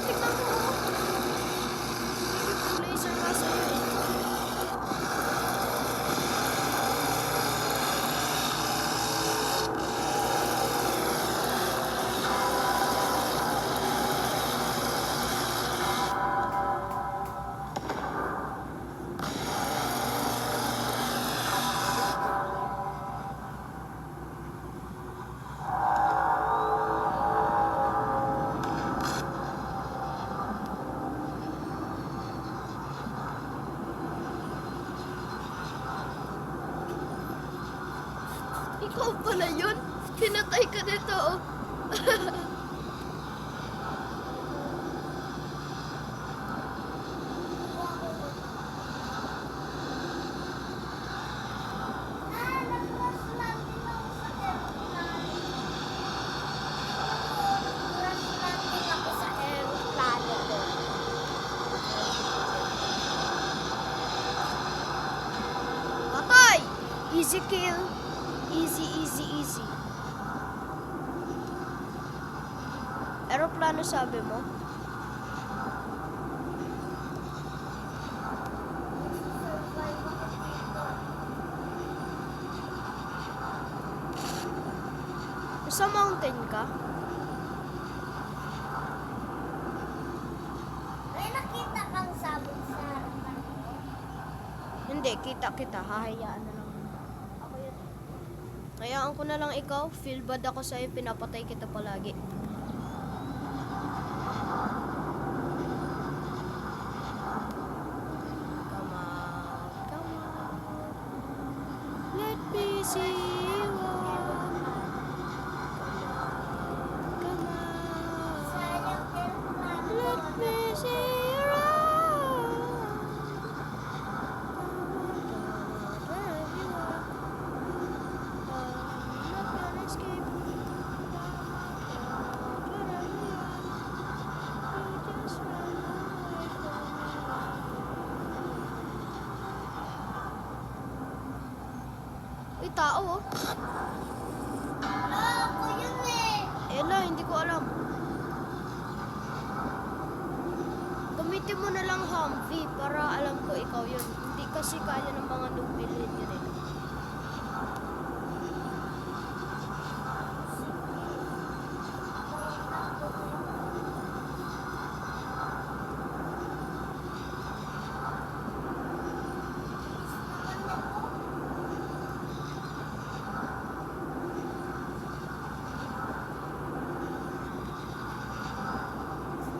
tignan mo. Laser nga sa'yo eh. Ikaw pala yun. Pinatay ka nito oh. Patay! Easy kill. Easy, easy, easy. Aeroplano sabi mo? Sa mountain ka? May nakita kang sabon sa harapan ko? Hindi, kita. Hahayaan na lang. Ako yun. Hayaan ko na lang ikaw. Feel bad ako sa'yo. Pinapatay kita palagi. Come on. Let me see you walk. Come on. Sayang aeroplano Let ko. me see you run. Wherever you are. I'm not gonna escape. Wherever you are. You just run away from me. Uy, tao oh. Ako yun eh. Eh na, hindi ko alam. Gamitin mo na lang Humvee para alam ko ikaw yun. Hindi kasi kaya ng mga nubilin yun eh.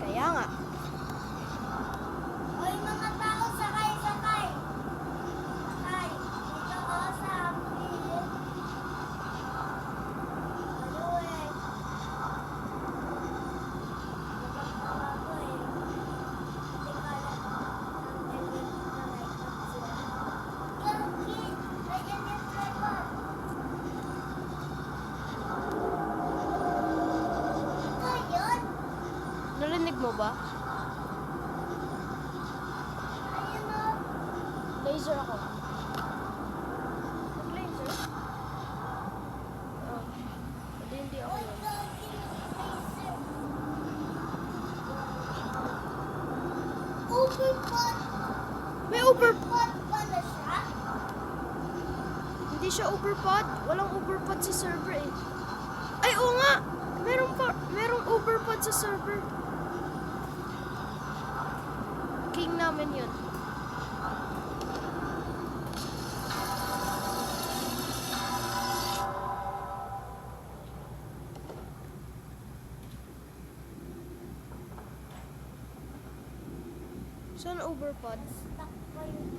Kaya nga. Oy, mga tao, sakay. Sakay. Dito ko sa amin. Ano eh. Nagkakawa ko eh. Hindi ka alam. Ang galing na may kapsula. Kid, ganyan yung tripod. Ito yun. Narinig mo ba? Ayun o. Laser ako. Nag-laser? Oh. Hindi ako yun. Overpod. May over... Overpod pala siya. Hindi siya overpod. Walang overpod sa server eh. Ay, oo nga! Merong overpod sa server. King namin yun. Saan overpod? Stuck pa yun.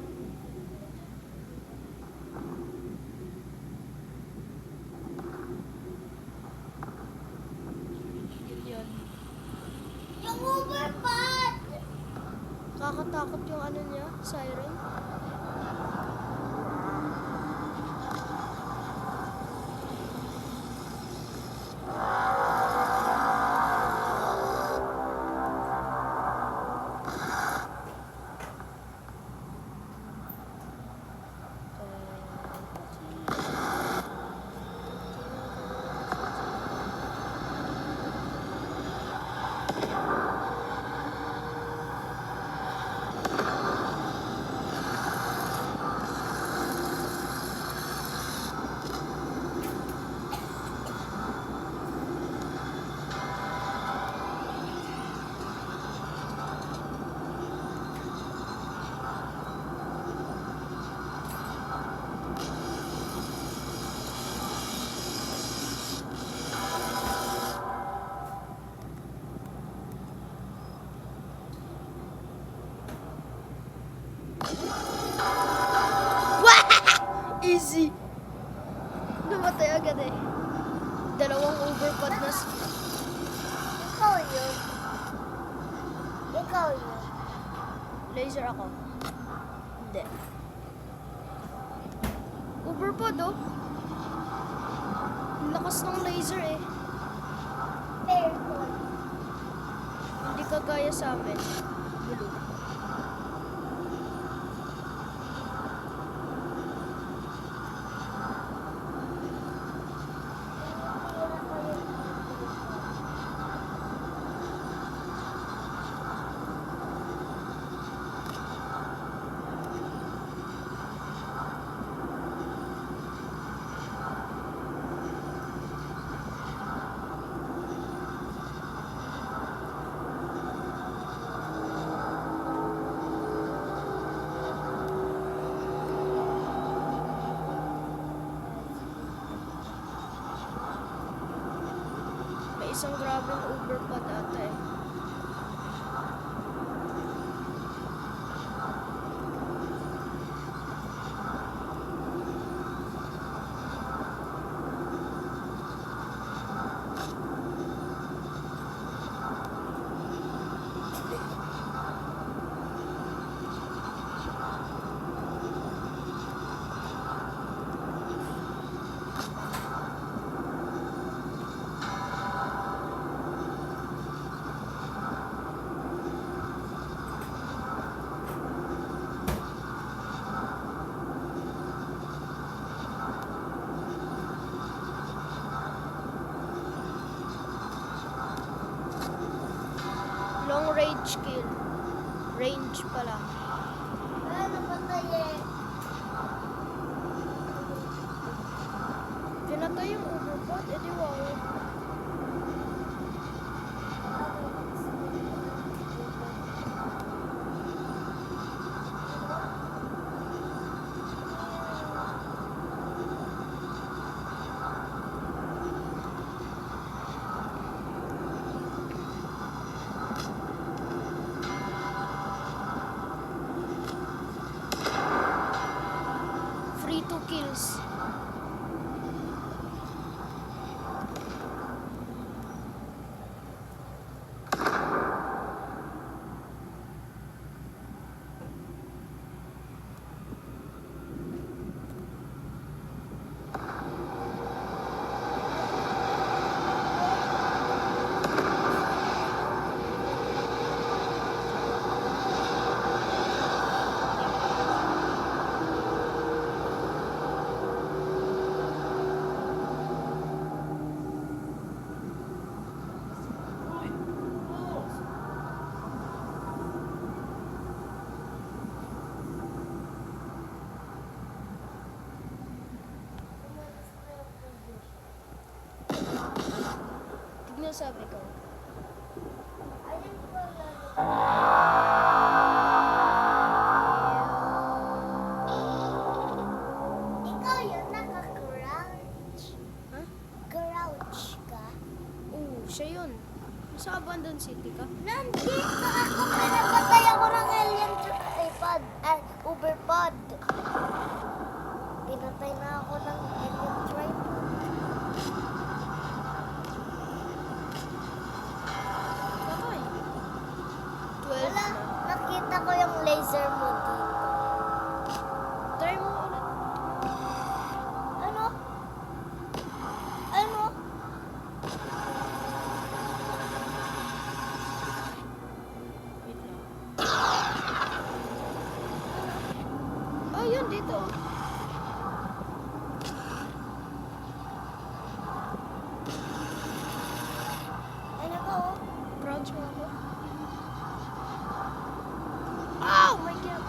Yun. Yung overpod! Kakatakot yung ano niya, siren. easy. Namatay agad eh. Dalawang overpod na. Ikaw yun. Ikaw yun. Laser ako. Hindi. Overpod oh. Ang lakas ng laser eh. Purple. Hindi kagaya sa amin. Blue. Tira ko yun. May isang grabing overpod ata eh. Long range kill. Range pala. Ano patay eh? Pinatay yung overpod. Eh di wow. Free 2 kills. Tignan sabi ko. Ayun pala. Ikaw yun, naka-crouch. Ha? Crouch ka. Oo, siya yun. Sa Abandon City ka? Nandito ako, pinapatay ako ng alien tripod, overpod. Pinatay na ako ng alien tripod. Bakay. 12 Wala, na. nakita ko yung laser mo dito. Try mo ulit. Ano? Ano? Wait lang. Oh, yun dito. Ano ko? Crouch mo ako. Oh my god.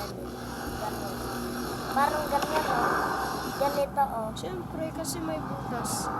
ganun. Ganun. Parang ganyan, oh. Ganito, oh. Siyempre, kasi may butas.